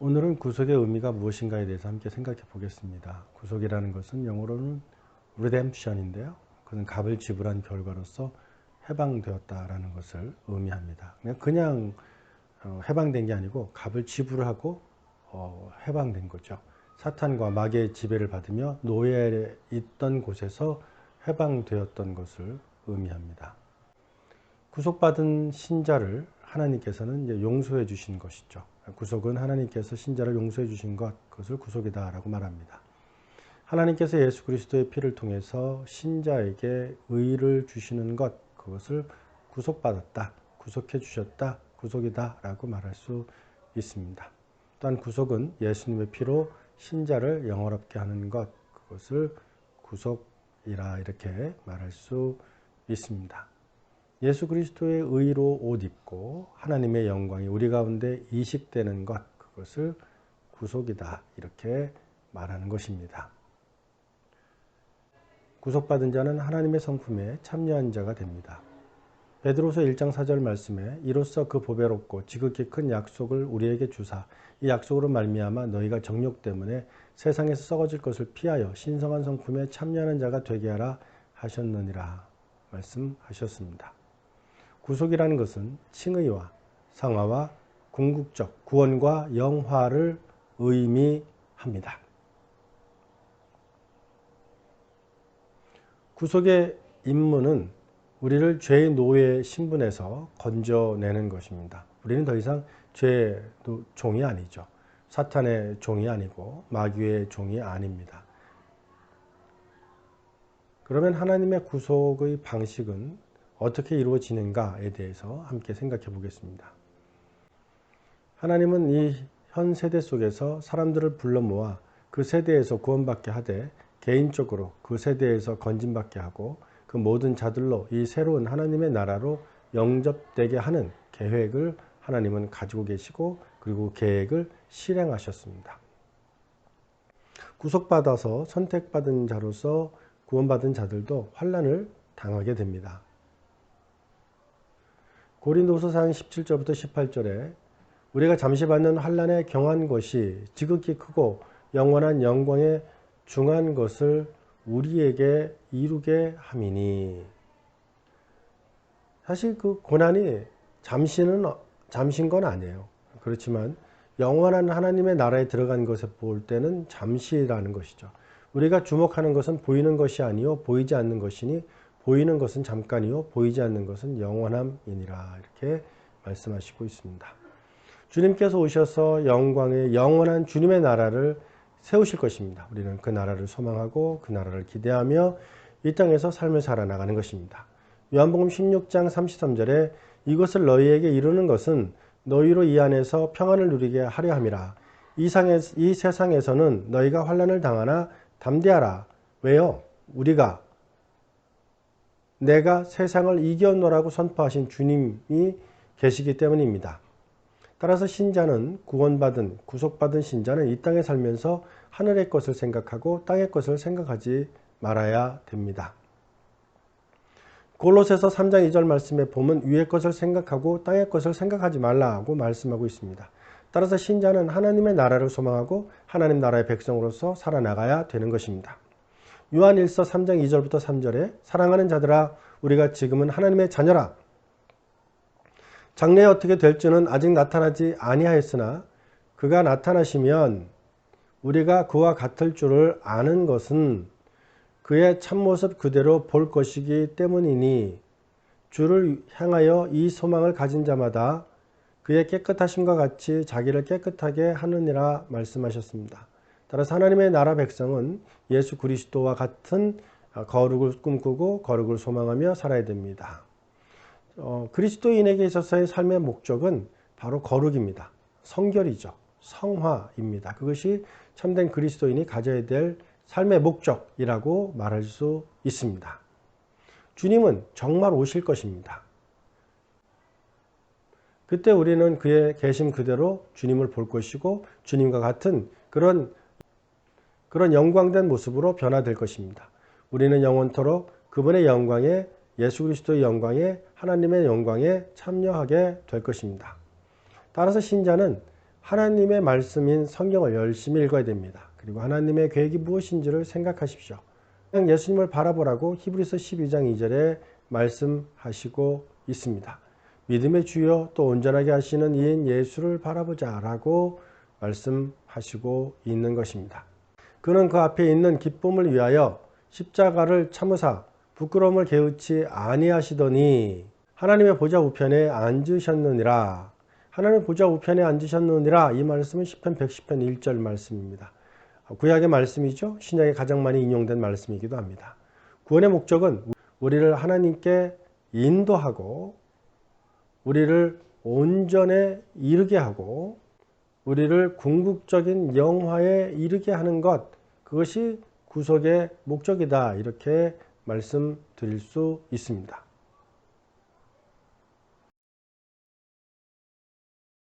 오늘은 구속의 의미가 무엇인가에 대해서 함께 생각해 보겠습니다. 구속이라는 것은 영어로는 redemption인데요. 그것은 값을 지불한 결과로서 해방되었다라는 것을 의미합니다. 그냥 해방된 게 아니고 값을 지불하고 해방된 거죠. 사탄과 마귀의 지배를 받으며 노예에 있던 곳에서 해방되었던 것을 의미합니다. 구속받은 신자를 하나님께서는 이제 용서해 주신 것이죠. 구속은 하나님께서 신자를 용서해 주신 것, 그것을 구속이다 라고 말합니다. 하나님께서 예수 그리스도의 피를 통해서 신자에게 의를 주시는 것, 그것을 구속받았다, 구속해 주셨다, 구속이다 라고 말할 수 있습니다. 또한 구속은 예수님의 피로 신자를 영화롭게 하는 것, 그것을 구속이라 이렇게 말할 수 있습니다. 예수 그리스도의 의로 옷 입고 하나님의 영광이 우리 가운데 이식되는 것, 그것을 구속이다 이렇게 말하는 것입니다. 구속받은 자는 하나님의 성품에 참여한 자가 됩니다. 베드로서 1장 4절 말씀에 이로써 그 보배롭고 지극히 큰 약속을 우리에게 주사 이 약속으로 말미암아 너희가 정욕 때문에 세상에서 썩어질 것을 피하여 신성한 성품에 참여하는 자가 되게 하라 하셨느니라 말씀하셨습니다. 구속이라는 것은 칭의와 상하와 궁극적 구원과 영화를 의미합니다. 구속의 임무는 우리를 죄의 노예 신분에서 건져내는 것입니다. 우리는 더 이상 죄의 종이 아니죠. 사탄의 종이 아니고 마귀의 종이 아닙니다. 그러면 하나님의 구속의 방식은 어떻게 이루어지는가에 대해서 함께 생각해 보겠습니다. 하나님은 이 현 세대 속에서 사람들을 불러 모아 그 세대에서 구원받게 하되 개인적으로 그 세대에서 건진받게 하고 그 모든 자들로 이 새로운 하나님의 나라로 영접되게 하는 계획을 하나님은 가지고 계시고 그리고 계획을 실행하셨습니다. 구속받아서 선택받은 자로서 구원받은 자들도 환난을 당하게 됩니다. 고린도서 4장 17절부터 18절에 우리가 잠시 받는 환난에 경한 것이 지극히 크고 영원한 영광에 중한 것을 우리에게 이루게 함이니. 사실 그 고난이 잠시인 건 아니에요. 그렇지만 영원한 하나님의 나라에 들어간 것을 볼 때는 잠시라는 것이죠. 우리가 주목하는 것은 보이는 것이 아니요 보이지 않는 것이니 보이는 것은 잠깐이요 보이지 않는 것은 영원함이니라 이렇게 말씀하시고 있습니다. 주님께서 오셔서 영광의 영원한 주님의 나라를 세우실 것입니다. 우리는 그 나라를 소망하고 그 나라를 기대하며 이 땅에서 삶을 살아나가는 것입니다. 요한복음 16장 33절에 이것을 너희에게 이루는 것은 너희로 이 안에서 평안을 누리게 하려 함이라. 이 세상에서는 너희가 환난을 당하나 담대하라. 왜요? 내가 세상을 이겨노라고 선포하신 주님이 계시기 때문입니다. 따라서 신자는 구원받은 구속받은 신자는 이 땅에 살면서 하늘의 것을 생각하고 땅의 것을 생각하지 말아야 됩니다. 골로새서 3장 2절 말씀에 보면 위의 것을 생각하고 땅의 것을 생각하지 말라고 말씀하고 있습니다. 따라서 신자는 하나님의 나라를 소망하고 하나님 나라의 백성으로서 살아나가야 되는 것입니다. 요한일서 3장 2절부터 3절에 사랑하는 자들아 우리가 지금은 하나님의 자녀라. 장래에 어떻게 될지는 아직 나타나지 아니하였으나 그가 나타나시면 우리가 그와 같을 줄을 아는 것은 그의 참모습 그대로 볼 것이기 때문이니 주를 향하여 이 소망을 가진 자마다 그의 깨끗하심과 같이 자기를 깨끗하게 하느니라 말씀하셨습니다. 따라서 하나님의 나라 백성은 예수 그리스도와 같은 거룩을 꿈꾸고 거룩을 소망하며 살아야 됩니다. 그리스도인에게 있어서의 삶의 목적은 바로 거룩입니다. 성결이죠. 성화입니다. 그것이 참된 그리스도인이 가져야 될 삶의 목적이라고 말할 수 있습니다. 주님은 정말 오실 것입니다. 그때 우리는 그의 계심 그대로 주님을 볼 것이고 주님과 같은 그런 영광된 모습으로 변화될 것입니다. 우리는 영원토록 그분의 영광에 예수 그리스도의 영광에 하나님의 영광에 참여하게 될 것입니다. 따라서 신자는 하나님의 말씀인 성경을 열심히 읽어야 됩니다. 그리고 하나님의 계획이 무엇인지를 생각하십시오. 그냥 예수님을 바라보라고 히브리서 12장 2절에 말씀하시고 있습니다. 믿음의 주여 또 온전하게 하시는 이인 예수를 바라보자 라고 말씀하시고 있는 것입니다. 그는 그 앞에 있는 기쁨을 위하여 십자가를 참으사 부끄러움을 개의치 아니하시더니 하나님의 보좌 우편에 앉으셨느니라. 하나님의 보좌 우편에 앉으셨느니라. 이 말씀은 시편 110편 1절 말씀입니다. 구약의 말씀이죠. 신약에 가장 많이 인용된 말씀이기도 합니다. 구원의 목적은 우리를 하나님께 인도하고 우리를 온전에 이르게 하고 우리를 궁극적인 영화에 이르게 하는 것, 그것이 구속의 목적이다. 이렇게 말씀드릴 수 있습니다.